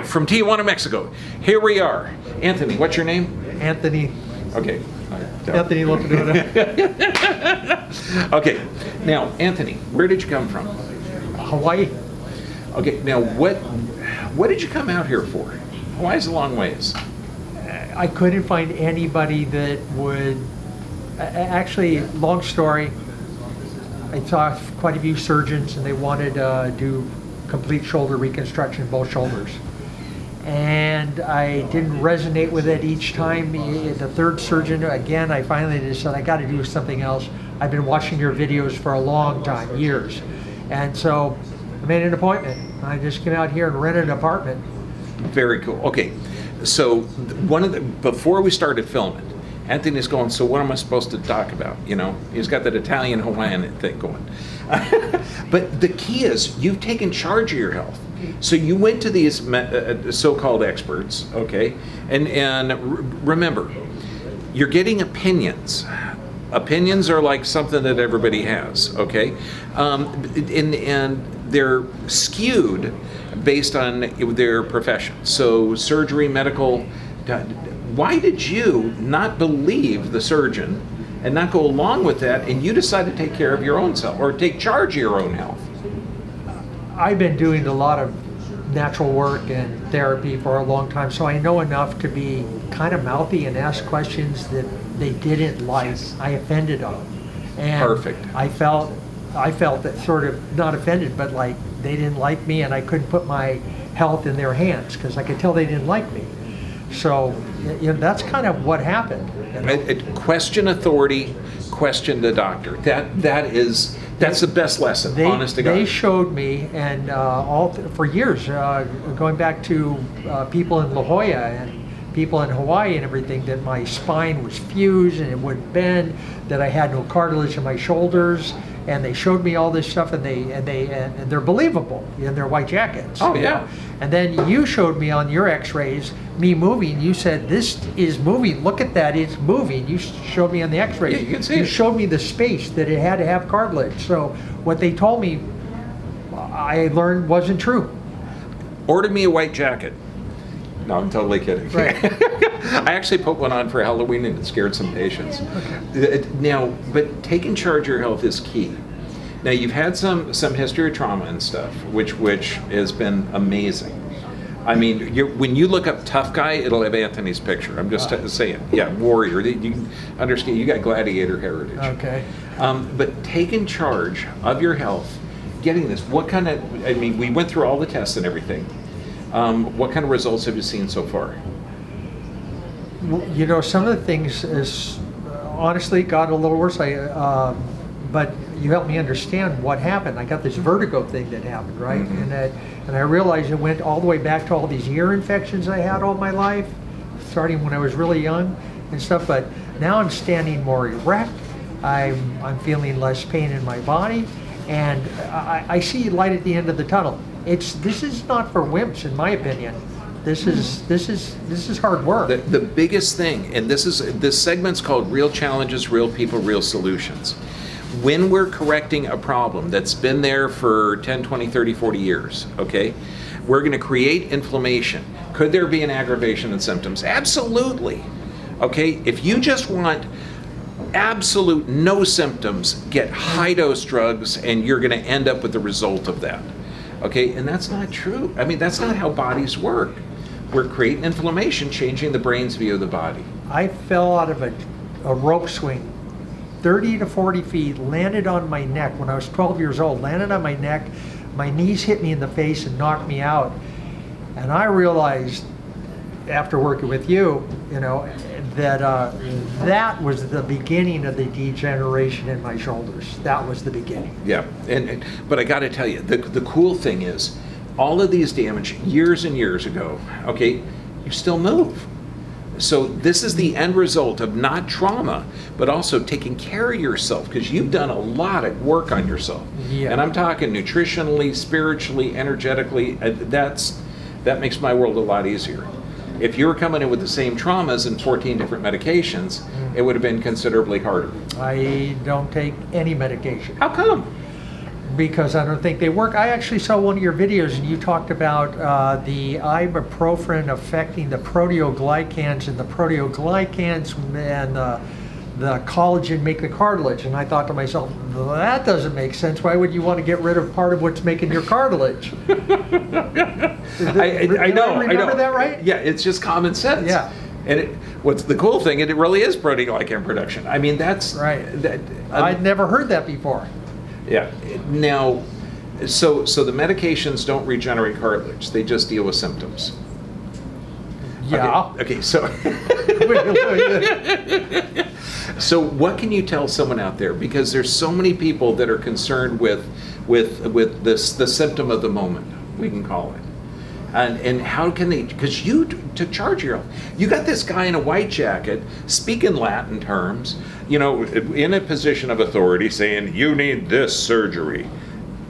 from Tijuana, Mexico. Here we are. Anthony, what's your name? Anthony. Okay. Anthony Lopaduda. Okay. Now, Anthony, where did you come from? Hawaii. Okay. Now, what did you come out here for? Hawaii's a long ways. I couldn't find anybody that would. Actually, long story. I saw quite a few surgeons, and they wanted to do complete shoulder reconstruction, both shoulders. And I didn't resonate with it each time. The third surgeon, again, I finally just said, I got to do something else. I've been watching your videos for a long time, years. And so I made an appointment. I just came out here and rented an apartment. Very cool. Okay. So before we started filming, Anthony's going, so what am I supposed to talk about? You know, he's got that Italian Hawaiian thing going. But the key is you've taken charge of your health. So you went to these so-called experts, okay? And remember, you're getting opinions. Opinions are like something that everybody has, okay? And they're skewed based on their profession. So surgery, medical. Why did you not believe the surgeon and not go along with that, and you decide to take care of your own self or take charge of your own health? I've been doing a lot of natural work and therapy for a long time, so I know enough to be kind of mouthy and ask questions that they didn't like. I offended them. And Perfect. I felt that sort of, not offended, but like they didn't like me, and I couldn't put my health in their hands because I could tell they didn't like me. So, you know, that's kind of what happened. You know? Question authority, question the doctor. That's the best lesson, honest to God. They showed me, and for years, going back to people in La Jolla and people in Hawaii and everything, that my spine was fused and it wouldn't bend, that I had no cartilage in my shoulders, and they showed me all this stuff, and they're believable in their white jackets. Oh yeah. And then you showed me on your X-rays me moving. You said, "This is moving. Look at that. It's moving." You showed me on the X-rays. Yeah, you can see You it. showed me the space that it had to have cartilage. So what they told me, I learned wasn't true. Order me a white jacket. No, I'm totally kidding. Right. I actually put one on for Halloween and it scared some patients. Now, but taking charge of your health is key. Now, you've had some history of trauma and stuff, which has been amazing. I mean, when you look up tough guy, it'll have Anthony's picture. I'm just saying. Yeah, warrior. You can understand, you got gladiator heritage. Okay. But taking charge of your health, getting this, I mean, we went through all the tests and everything. What kind of results have you seen so far? You know, some of the things is honestly got a little worse. But you helped me understand what happened. I got this vertigo thing that happened, right? Mm-hmm. And I realized it went all the way back to all these ear infections I had all my life, starting when I was really young and stuff. But now I'm standing more erect. I'm feeling less pain in my body, and I see light at the end of the tunnel. This is not for wimps, in my opinion. This is hard work. The biggest thing, and this segment's called Real Challenges, Real People, Real Solutions. When we're correcting a problem that's been there for 10, 20, 30, 40 years, okay, we're going to create inflammation. Could there be an aggravation in symptoms? Absolutely. Okay, if you just want absolute no symptoms, get high dose drugs, and you're going to end up with the result of that. Okay, and that's not true. I mean, that's not how bodies work. We're creating inflammation, changing the brain's view of the body. I fell out of a rope swing 30 to 40 feet, landed on my neck when I was 12 years old, landed on my neck, my knees hit me in the face and knocked me out. And I realized after working with you, you know, that that was the beginning of the degeneration in my shoulders. That was the beginning. Yeah, but I got to tell you, the cool thing is, all of these damage years and years ago, okay, you still move. So this is the end result of not trauma, but also taking care of yourself, because you've done a lot of work on yourself. Yeah. And I'm talking nutritionally, spiritually, energetically. That makes my world a lot easier. If you were coming in with the same traumas and 14 different medications, it would have been considerably harder. I don't take any medication. How come? because I don't think they work. I actually saw one of your videos and you talked about the ibuprofen affecting the proteoglycans, and the proteoglycans and the collagen make the cartilage. And I thought to myself, that doesn't make sense. Why would you want to get rid of part of what's making your cartilage? I know. Remember that, right? Yeah, it's just common sense. Yeah. And what's the cool thing? It really is proteoglycan production. I mean, that's Right. I'd never heard that before. Yeah. Now, so the medications don't regenerate cartilage. They just deal with symptoms. Yeah. Okay. So. So what can you tell someone out there? Because there's so many people that are concerned with this, the symptom of the moment, we can call it. And how can they, because to charge your, you got this guy in a white jacket speaking Latin terms, you know, in a position of authority saying, you need this surgery.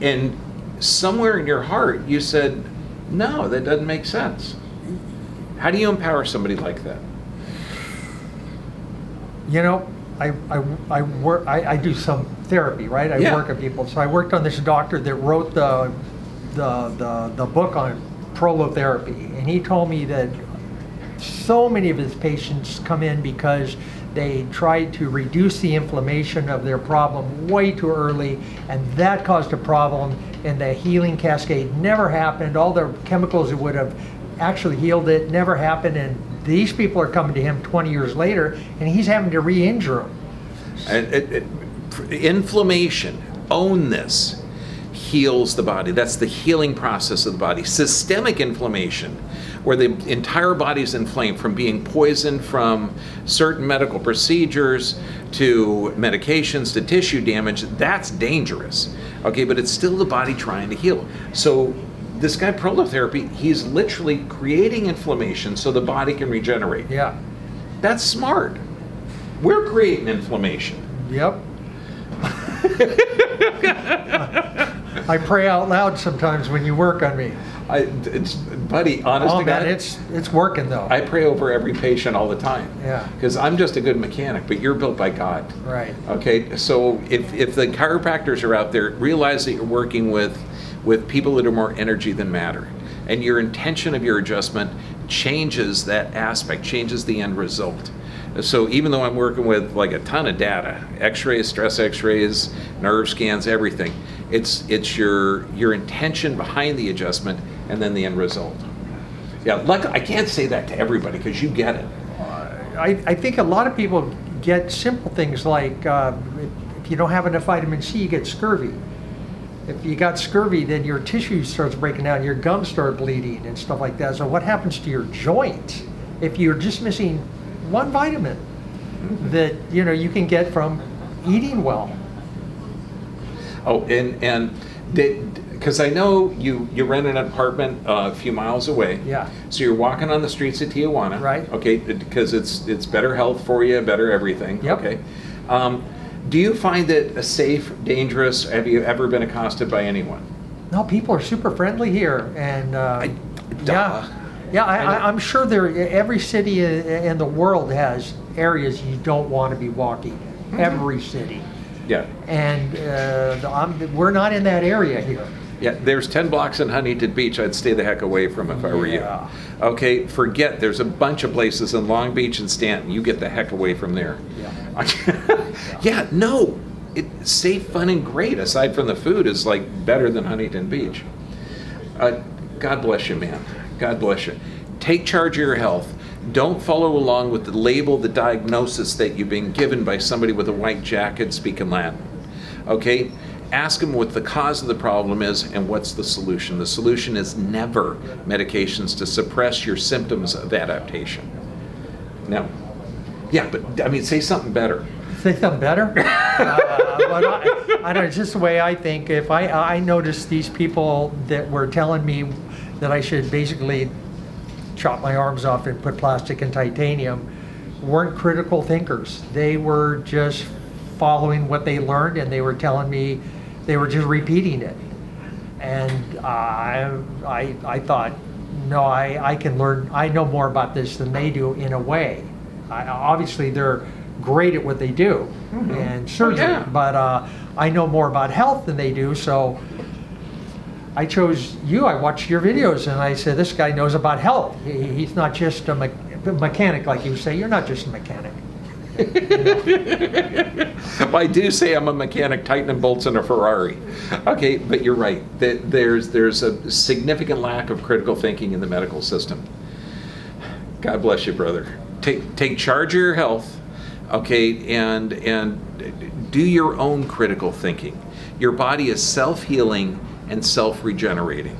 And somewhere in your heart you said, no, that doesn't make sense. How do you empower somebody like that? You know, I do some therapy, right? I work with people. So I worked on this doctor that wrote the book on prolotherapy, and he told me that so many of his patients come in because they tried to reduce the inflammation of their problem way too early, and that caused a problem, and the healing cascade never happened. All the chemicals that would have actually healed it never happened, and these people are coming to him 20 years later, and he's having to re-injure them. Inflammation, own this, heals the body. That's the healing process of the body. Systemic inflammation, where the entire body is inflamed from being poisoned from certain medical procedures to medications to tissue damage, that's dangerous. Okay, but it's still the body trying to heal. So this guy, prolotherapy, he's literally creating inflammation so the body can regenerate. Yeah. That's smart. We're creating inflammation. Yep. I pray out loud sometimes when you work on me. Buddy, honest to God, man, it's working though. I pray over every patient all the time. Yeah. Because I'm just a good mechanic, but you're built by God. Right. Okay, so if the chiropractors are out there, realize that you're working with people that are more energy than matter. And your intention of your adjustment changes that aspect, changes the end result. So even though I'm working with like a ton of data, x-rays, stress x-rays, nerve scans, everything, it's your intention behind the adjustment and then the end result. Yeah, I can't say that to everybody because you get it. I think a lot of people get simple things like if you don't have enough vitamin C, you get scurvy. If you got scurvy, then your tissue starts breaking down, your gums start bleeding and stuff like that. So what happens to your joint if you're just missing one vitamin that you can get from eating well? Oh, and because I know you rent an apartment a few miles away. Yeah. So you're walking on the streets of Tijuana. Right. Okay, because it's better health for you, better everything. Yep. Okay. Do you find it safe, dangerous? Have you ever been accosted by anyone? No, people are super friendly here, and I'm sure every city in the world has areas you don't want to be walking. Mm-hmm. Every city. Yeah. And we're not in that area here. Yeah, there's 10 blocks in Huntington Beach I'd stay the heck away from if I were you. Okay, forget, there's a bunch of places in Long Beach and Stanton. You get the heck away from there. Yeah. No. It's safe, fun, and great. Aside from the food, is like better than Huntington Beach. God bless you, man. God bless you. Take charge of your health. Don't follow along with the label, the diagnosis that you've been given by somebody with a white jacket speaking Latin. Okay? Ask them what the cause of the problem is and what's the solution. The solution is never medications to suppress your symptoms of adaptation. Now, yeah, but I mean, say something better. Say something better? I don't know, it's just the way I think. If I noticed these people that were telling me that I should basically chop my arms off and put plastic and titanium, weren't critical thinkers. They were just following what they learned, and they were telling me, they were just repeating it. And I thought, no, I can learn, I know more about this than they do in a way. Obviously they're great at what they do and surgery, yeah. but I know more about health than they do, so I chose you. I watched your videos and I said, this guy knows about health. He's not just a mechanic like you say. You're not just a mechanic. I do say I'm a mechanic tightening bolts in a Ferrari. Okay, but you're right. There's a significant lack of critical thinking in the medical system. God bless you, brother. Take charge of your health, okay, and do your own critical thinking. Your body is self-healing and self-regenerating.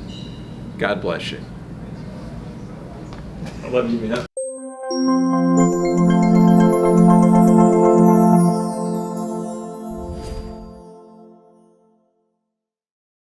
God bless you. I love you, man.